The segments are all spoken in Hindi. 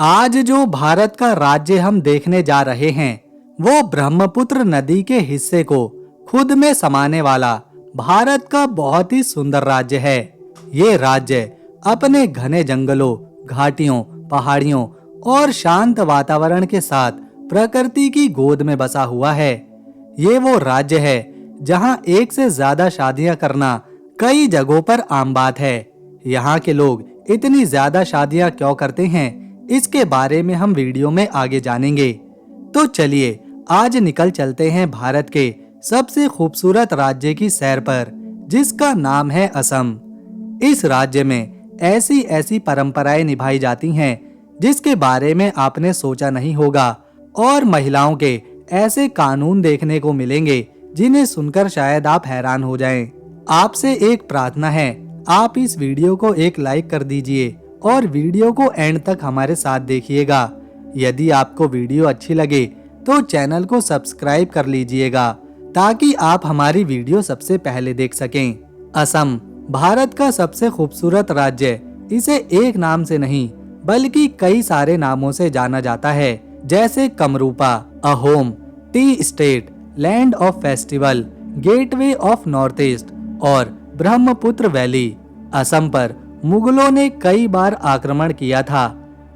आज जो भारत का राज्य हम देखने जा रहे हैं वो ब्रह्मपुत्र नदी के हिस्से को खुद में समाने वाला भारत का बहुत ही सुंदर राज्य है। ये राज्य अपने घने जंगलों, घाटियों, पहाड़ियों और शांत वातावरण के साथ प्रकृति की गोद में बसा हुआ है। ये वो राज्य है जहां एक से ज्यादा शादियां करना कई जगहों पर आम बात है। यहाँ के लोग इतनी ज्यादा शादियां क्यों करते हैं, इसके बारे में हम वीडियो में आगे जानेंगे। तो चलिए आज निकल चलते हैं भारत के सबसे खूबसूरत राज्य की सैर पर, जिसका नाम है असम। इस राज्य में ऐसी ऐसी परंपराएं निभाई जाती हैं जिसके बारे में आपने सोचा नहीं होगा, और महिलाओं के ऐसे कानून देखने को मिलेंगे जिन्हें सुनकर शायद आप हैरान हो जाएं। आपसे एक प्रार्थना है, आप इस वीडियो को एक लाइक कर दीजिए और वीडियो को एंड तक हमारे साथ देखिएगा। यदि आपको वीडियो अच्छी लगे तो चैनल को सब्सक्राइब कर लीजिएगा ताकि आप हमारी वीडियो सबसे पहले देख सकें। असम भारत का सबसे खूबसूरत राज्य इसे एक नाम से नहीं बल्कि कई सारे नामों से जाना जाता है, जैसे Kamarupa, Ahom, tea estate, land of festival, gateway of north east और ब्रह्मपुत्र वैली। असम पर मुगलों ने कई बार आक्रमण किया था।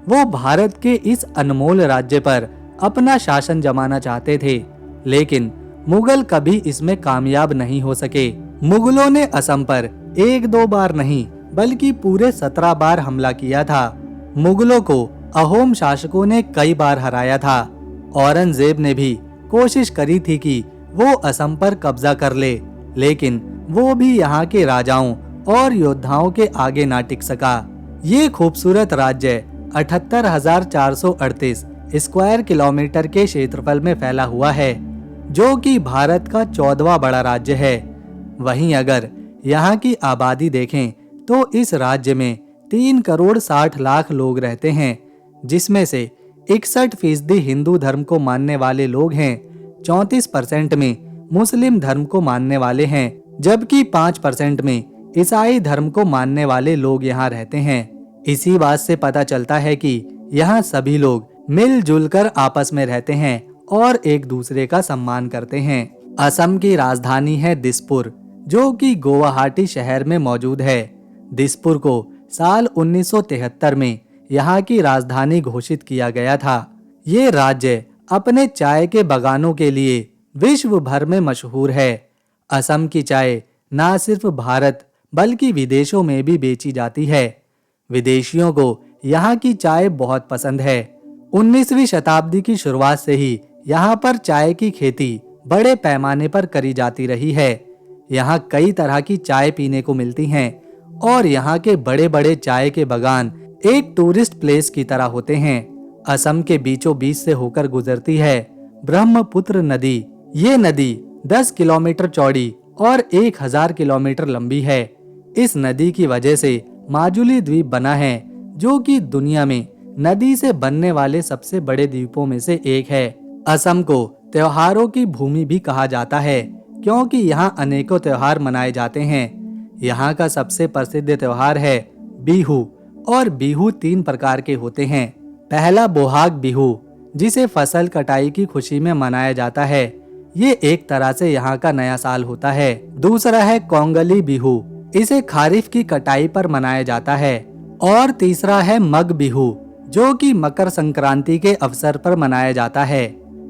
वो भारत के इस अनमोल राज्य पर अपना शासन जमाना चाहते थे, लेकिन मुगल कभी इसमें कामयाब नहीं हो सके। मुगलों ने असम पर एक दो बार नहीं बल्कि पूरे 17 बार हमला किया था। मुगलों को अहोम शासकों ने कई बार हराया था। औरंगजेब ने भी कोशिश करी थी कि वो असम पर कब्जा कर ले, लेकिन वो भी यहाँ के राजाओं और योद्धाओं के आगे ना टिक सका। ये खूबसूरत राज्य 78,438 स्क्वायर किलोमीटर के क्षेत्रफल में फैला हुआ है, जो कि भारत का 14वां बड़ा राज्य है। वहीं अगर यहाँ की आबादी देखें तो इस राज्य में 3 करोड़ 60 लाख लोग रहते हैं, जिसमें से 61% हिंदू धर्म को मानने वाले लोग हैं, 34% में मुस्लिम धर्म को मानने वाले हैं, जबकि 5% में ईसाई धर्म को मानने वाले लोग यहाँ रहते हैं। इसी बात से पता चलता है कि यहाँ सभी लोग मिलजुल कर आपस में रहते हैं और एक दूसरे का सम्मान करते हैं। असम की राजधानी है दिसपुर, जो कि गुवाहाटी शहर में मौजूद है। दिसपुर को साल 1973 में यहाँ की राजधानी घोषित किया गया था। ये राज्य अपने चाय के बागानों के लिए विश्व भर में मशहूर है। असम की चाय न सिर्फ भारत बल्कि विदेशों में भी बेची जाती है। विदेशियों को यहाँ की चाय बहुत पसंद है। 19वीं शताब्दी की शुरुआत से ही यहाँ पर चाय की खेती बड़े पैमाने पर करी जाती रही है। यहाँ कई तरह की चाय पीने को मिलती हैं और यहाँ के बड़े बड़े चाय के बागान एक टूरिस्ट प्लेस की तरह होते हैं। असम के बीचों बीच से होकर गुजरती है ब्रह्मपुत्र नदी। ये नदी 10 किलोमीटर चौड़ी और 1000 किलोमीटर लंबी है। इस नदी की वजह से माजुली द्वीप बना है, जो कि दुनिया में नदी से बनने वाले सबसे बड़े द्वीपों में से एक है। असम को त्योहारों की भूमि भी कहा जाता है, क्योंकि यहाँ अनेकों त्योहार मनाए जाते हैं। यहाँ का सबसे प्रसिद्ध त्योहार है बिहू, और बिहू 3 प्रकार के होते हैं। पहला बोहाग बिहू, जिसे फसल कटाई की खुशी में मनाया जाता है। ये एक तरह से यहाँ का नया साल होता है। दूसरा है कोंगली बिहू, इसे खारिफ की कटाई पर मनाया जाता है। और तीसरा है मग बिहू, जो कि मकर संक्रांति के अवसर पर मनाया जाता है।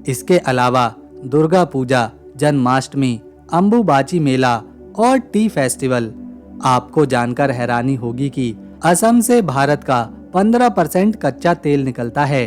इसके अलावा दुर्गा पूजा, जन्माष्टमी, अम्बुबाची मेला और टी फेस्टिवल। आपको जानकर हैरानी होगी कि असम से भारत का 15% कच्चा तेल निकलता है।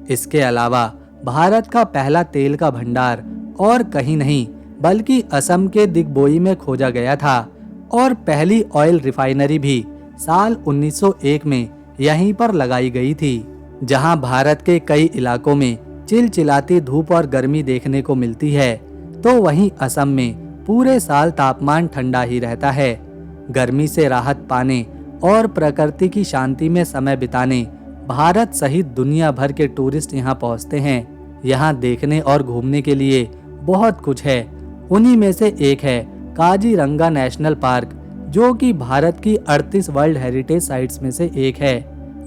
इसके अलावा भारत का पहला तेल का भंडार और कहीं नहीं बल्कि असम के दिगबोई में खोजा गया था, और पहली ऑयल रिफाइनरी भी साल 1901 में यहीं पर लगाई गई थी। जहां भारत के कई इलाकों में चिलचिलाती धूप और गर्मी देखने को मिलती है, तो वहीं असम में पूरे साल तापमान ठंडा ही रहता है। गर्मी से राहत पाने और प्रकृति की शांति में समय बिताने भारत सहित दुनिया भर के टूरिस्ट यहाँ पहुँचते हैं। यहाँ देखने और घूमने के लिए बहुत कुछ है। उन्हीं में से एक है काजीरंगा नेशनल पार्क, जो कि भारत की 38 वर्ल्ड हेरिटेज साइट्स में से एक है।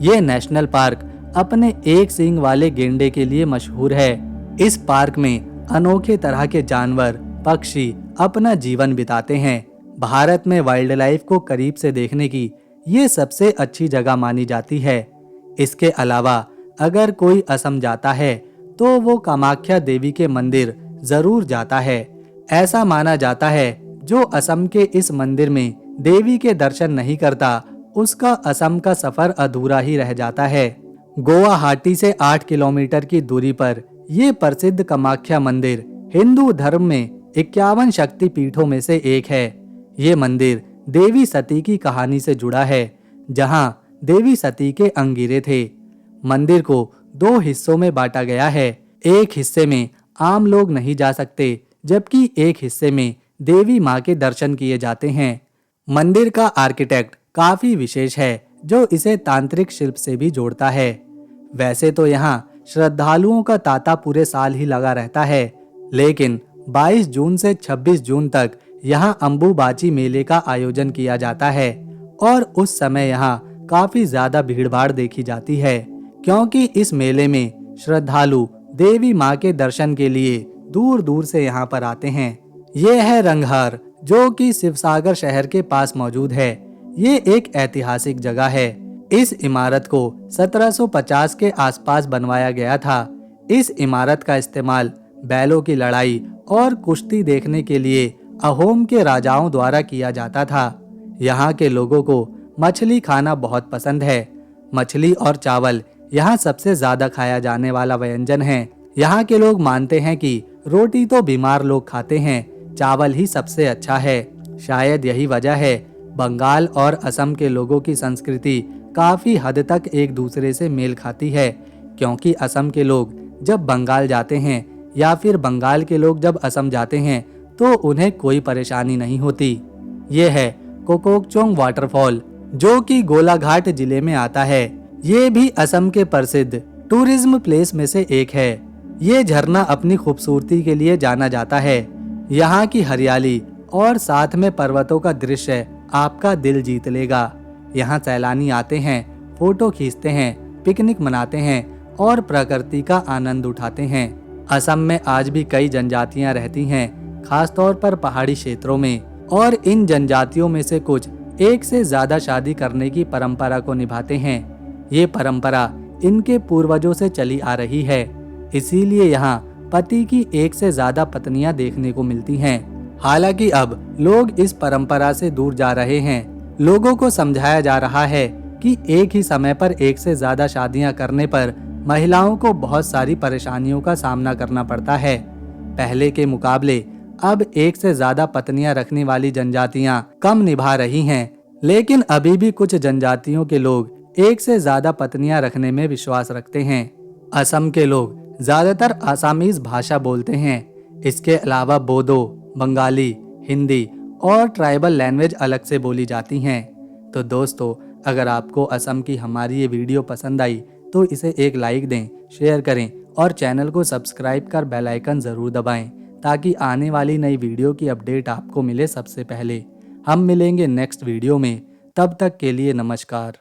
ये नेशनल पार्क अपने एक सींग वाले गेंडे के लिए मशहूर है। इस पार्क में अनोखे तरह के जानवर, पक्षी अपना जीवन बिताते हैं। भारत में वाइल्ड लाइफ को करीब से देखने की ये सबसे अच्छी जगह मानी जाती है। इसके अलावा अगर कोई असम जाता है तो वो कामाख्या देवी के मंदिर जरूर जाता है। ऐसा माना जाता है जो असम के इस मंदिर में देवी के दर्शन नहीं करता, उसका असम का सफर अधूरा ही रह जाता है। गुवाहाटी से 8 किलोमीटर की दूरी पर ये प्रसिद्ध कामाख्या मंदिर हिंदू धर्म में 51 शक्ति पीठों में से एक है। ये मंदिर देवी सती की कहानी से जुड़ा है, जहां देवी सती के अंगिरे थे। मंदिर को 2 हिस्सों में बांटा गया है। एक हिस्से में आम लोग नहीं जा सकते, जबकि एक हिस्से में देवी माँ के दर्शन किए जाते हैं। मंदिर का आर्किटेक्ट काफी विशेष है, जो इसे तांत्रिक शिल्प से भी जोड़ता है। वैसे तो यहाँ श्रद्धालुओं का तांता पूरे साल ही लगा रहता है, लेकिन 22 जून से 26 जून तक यहाँ अंबुबाची मेले का आयोजन किया जाता है और उस समय यहाँ काफी ज्यादा भीड़भाड़ देखी जाती है, क्योंकि इस मेले में श्रद्धालु देवी माँ के दर्शन के लिए दूर दूर से यहाँ पर आते हैं। ये है रंगहर, जो कि शिवसागर शहर के पास मौजूद है। ये एक ऐतिहासिक जगह है। इस इमारत को 1750 के आसपास बनवाया गया था। इस इमारत का इस्तेमाल बैलों की लड़ाई और कुश्ती देखने के लिए अहोम के राजाओं द्वारा किया जाता था। यहाँ के लोगों को मछली खाना बहुत पसंद है। मछली और चावल यहाँ सबसे ज्यादा खाया जाने वाला व्यंजन है। यहाँ के लोग मानते हैं कि रोटी तो बीमार लोग खाते हैं, चावल ही सबसे अच्छा है। शायद यही वजह है बंगाल और असम के लोगों की संस्कृति काफी हद तक एक दूसरे से मेल खाती है, क्योंकि असम के लोग जब बंगाल जाते हैं या फिर बंगाल के लोग जब असम जाते हैं तो उन्हें कोई परेशानी नहीं होती। ये है कोकोकचोंग वाटरफॉल, जो कि गोलाघाट जिले में आता है। ये भी असम के प्रसिद्ध टूरिज्म प्लेस में से एक है। ये झरना अपनी खूबसूरती के लिए जाना जाता है। यहाँ की हरियाली और साथ में पर्वतों का दृश्य आपका दिल जीत लेगा। यहाँ सैलानी आते हैं, फोटो खींचते हैं, पिकनिक मनाते हैं और प्रकृति का आनंद उठाते हैं। असम में आज भी कई जनजातियाँ रहती हैं, खासतौर पर पहाड़ी क्षेत्रों में, और इन जनजातियों में से कुछ एक से ज्यादा शादी करने की परंपरा को निभाते हैं। ये परंपरा इनके पूर्वजों से चली आ रही है, इसीलिए यहाँ पति की एक से ज्यादा पत्नियां देखने को मिलती हैं। हालांकि अब लोग इस परंपरा से दूर जा रहे हैं। लोगों को समझाया जा रहा है कि एक ही समय पर एक से ज्यादा शादियां करने पर महिलाओं को बहुत सारी परेशानियों का सामना करना पड़ता है। पहले के मुकाबले अब एक से ज्यादा पत्नियां रखने वाली जनजातियां कम निभा रही हैं, लेकिन अभी भी कुछ जनजातियों के लोग एक से ज्यादा पत्नियां रखने में विश्वास रखते हैं। असम के लोग ज्यादातर आसामीज भाषा बोलते हैं। इसके अलावा बोडो, बंगाली, हिंदी और ट्राइबल लैंग्वेज अलग से बोली जाती हैं। तो दोस्तों, अगर आपको असम की हमारी ये वीडियो पसंद आई तो इसे एक लाइक दें, शेयर करें और चैनल को सब्सक्राइब कर बेल आइकन जरूर दबाएं, ताकि आने वाली नई वीडियो की अपडेट आपको मिले सबसे पहले। हम मिलेंगे नेक्स्ट वीडियो में, तब तक के लिए नमस्कार।